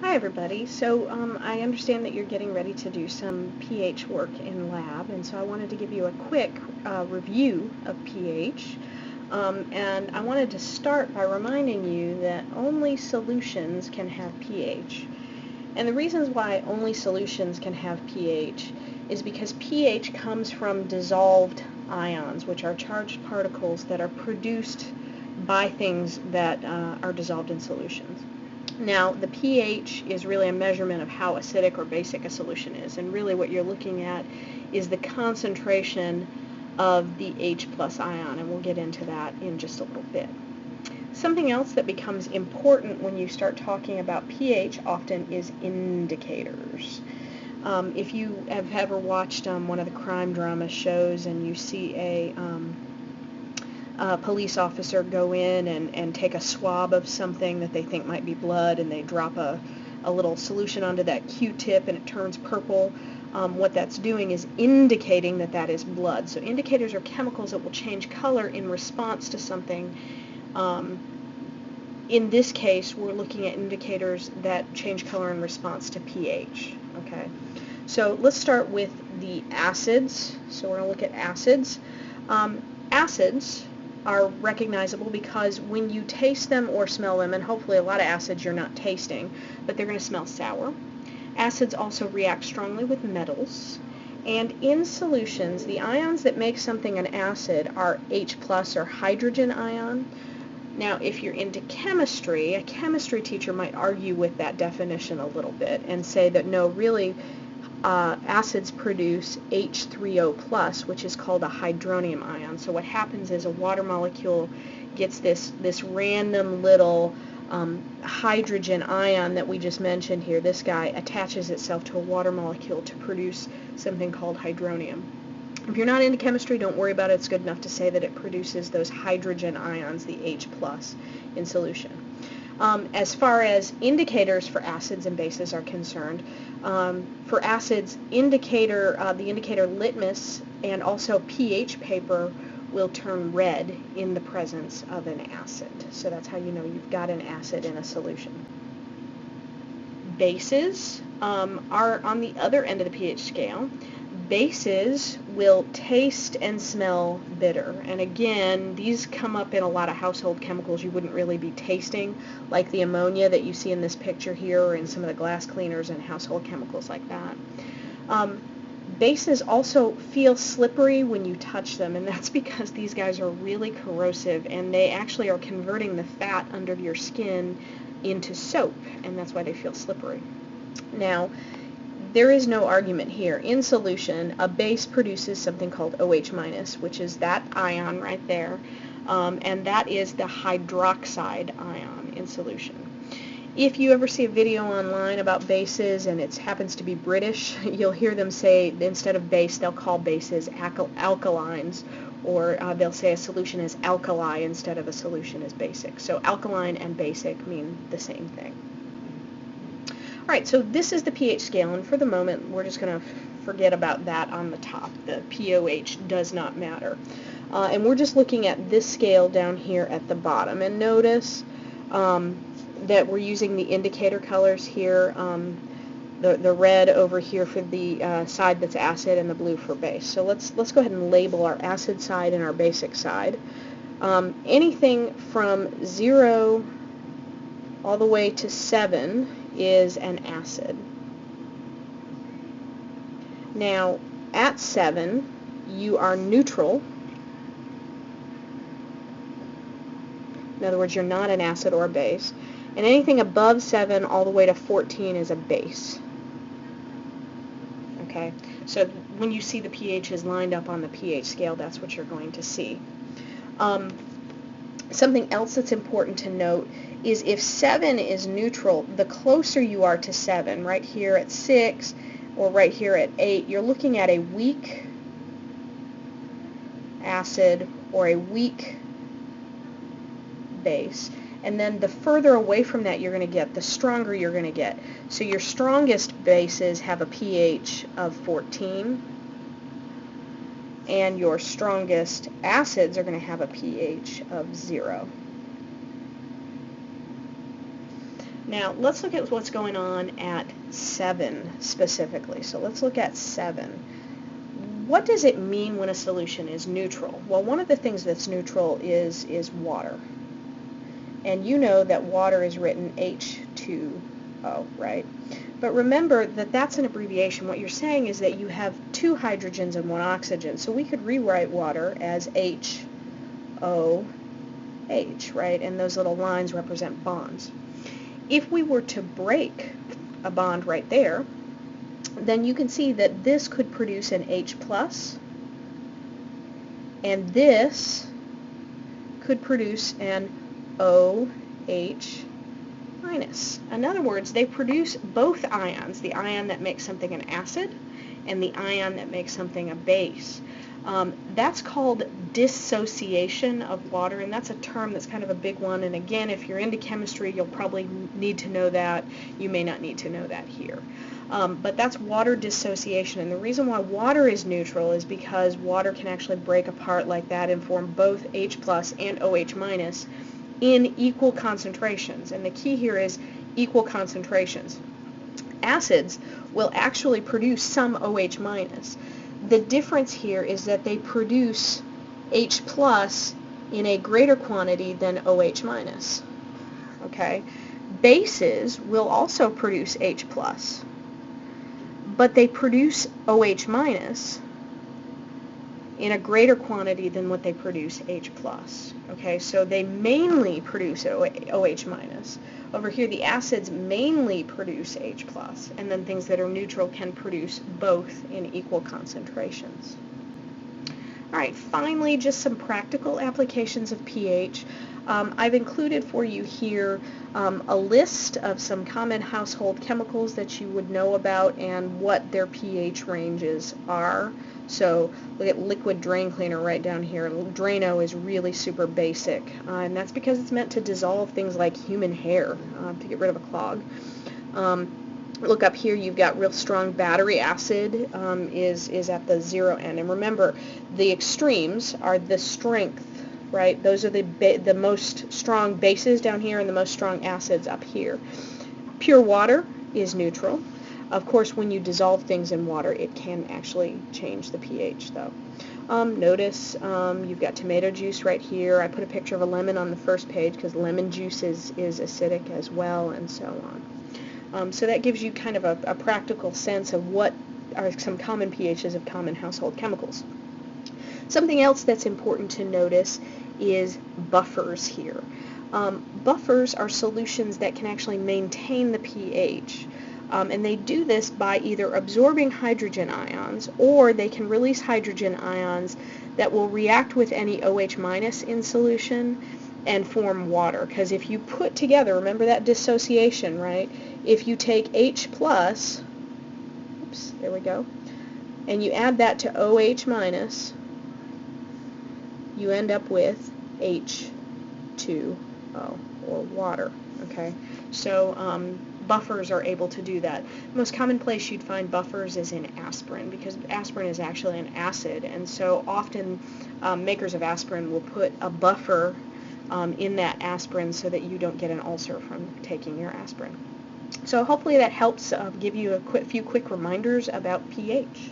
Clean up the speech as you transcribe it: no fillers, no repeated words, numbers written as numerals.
Hi everybody. So I understand that you're getting ready to do some pH work in lab, and so I wanted to give you a quick review of pH. And I wanted to start by reminding you that only solutions can have pH. And the reasons why only solutions can have pH is because pH comes from dissolved ions, which are charged particles that are produced by things that are dissolved in solutions. Now, the pH is really a measurement of how acidic or basic a solution is, and really what you're looking at is the concentration of the H plus ion, and we'll get into that in just a little bit. Something else that becomes important when you start talking about pH often is indicators. If you have ever watched one of the crime drama shows and you see a police officer go in and take a swab of something that they think might be blood, and they drop a little solution onto that Q-tip and it turns purple. What that's doing is indicating that that is blood. So indicators are chemicals that will change color in response to something. In this case, we're looking at indicators that change color in response to pH. Okay, so let's start with the acids. So we're going to look at acids. Acids are recognizable because when you taste them or smell them, and hopefully a lot of acids you're not tasting, but they're going to smell sour. Acids also react strongly with metals. And in solutions, the ions that make something an acid are H plus or hydrogen ion. Now, if you're into chemistry, a chemistry teacher might argue with that definition a little bit and say that no, really, acids produce H3O plus, which is called a hydronium ion. So what happens is a water molecule gets this random little hydrogen ion that we just mentioned here. This guy attaches itself to a water molecule to produce something called hydronium. If you're not into chemistry, don't worry about it. It's good enough to say that it produces those hydrogen ions, the H plus, in solution. As far as indicators for acids and bases are concerned, for acids, the indicator litmus and also pH paper will turn red in the presence of an acid. So that's how you know you've got an acid in a solution. Bases are on the other end of the pH scale. Bases will taste and smell bitter. And again, these come up in a lot of household chemicals you wouldn't really be tasting, like the ammonia that you see in this picture here, or in some of the glass cleaners and household chemicals like that. Bases also feel slippery when you touch them, and that's because these guys are really corrosive, and they actually are converting the fat under your skin into soap, and that's why they feel slippery. Now, there is no argument here. In solution, a base produces something called OH minus, which is that ion right there, and that is the hydroxide ion in solution. If you ever see a video online about bases and it happens to be British, you'll hear them say, instead of base, they'll call bases alkalines, or they'll say a solution is alkali instead of a solution is basic. So alkaline and basic mean the same thing. Alright, so this is the pH scale, and for the moment we're just going to forget about that on the top. The pOH does not matter. And we're just looking at this scale down here at the bottom. And notice that we're using the indicator colors here, the red over here for the side that's acid and the blue for base. So let's go ahead and label our acid side and our basic side. Anything from 0 all the way to 7 is an acid. Now, at 7, you are neutral. In other words, you're not an acid or a base. And anything above 7 all the way to 14 is a base. Okay? So when you see the pHs lined up on the pH scale, that's what you're going to see. Something else that's important to note is if 7 is neutral, the closer you are to 7, right here at 6 or right here at 8, you're looking at a weak acid or a weak base. And then the further away from that you're going to get, the stronger you're going to get. So your strongest bases have a pH of 14, and your strongest acids are going to have a pH of 0. Now, let's look at what's going on at 7 specifically. So let's look at 7. What does it mean when a solution is neutral? Well, one of the things that's neutral is water. And you know that water is written H2O, right? But remember that that's an abbreviation. What you're saying is that you have 2 hydrogens and 1 oxygen. So we could rewrite water as HOH, right? And those little lines represent bonds. If we were to break a bond right there, then you can see that this could produce an H+, and this could produce an OH-. In other words, they produce both ions, the ion that makes something an acid and the ion that makes something a base. That's called dissociation of water, and that's a term that's kind of a big one. And again, if you're into chemistry, you'll probably need to know that. You may not need to know that here. But that's water dissociation, and the reason why water is neutral is because water can actually break apart like that and form both H+ and OH- in equal concentrations. And the key here is equal concentrations. Acids will actually produce some OH-. The difference here is that they produce H+ in a greater quantity than OH-. Okay? Bases will also produce H+, but they produce OH- in a greater quantity than what they produce H+. Okay, so they mainly produce OH-. Over here, the acids mainly produce H+, and then things that are neutral can produce both in equal concentrations. All right, finally, just some practical applications of pH. I've included for you here a list of some common household chemicals that you would know about and what their pH ranges are. So look at liquid drain cleaner right down here. Drano is really super basic, and that's because it's meant to dissolve things like human hair to get rid of a clog. Look up here, you've got real strong battery acid is at the 0 end. And remember, the extremes are the strength, right? Those are the most strong bases down here and the most strong acids up here. Pure water is neutral. Of course, when you dissolve things in water, it can actually change the pH, though. Notice you've got tomato juice right here. I put a picture of a lemon on the first page because lemon juice is acidic as well, and so on. So that gives you kind of a practical sense of what are some common pHs of common household chemicals. Something else that's important to notice is buffers here. Buffers are solutions that can actually maintain the pH. And they do this by either absorbing hydrogen ions, or they can release hydrogen ions that will react with any OH- in solution and form water. Because if you put together, remember that dissociation, right? If you take H+, oops, there we go, and you add that to OH-, you end up with H2O, or water, okay? So buffers are able to do that. The most common place you'd find buffers is in aspirin, because aspirin is actually an acid, and so often makers of aspirin will put a buffer in that aspirin so that you don't get an ulcer from taking your aspirin. So hopefully that helps give you a few quick reminders about pH.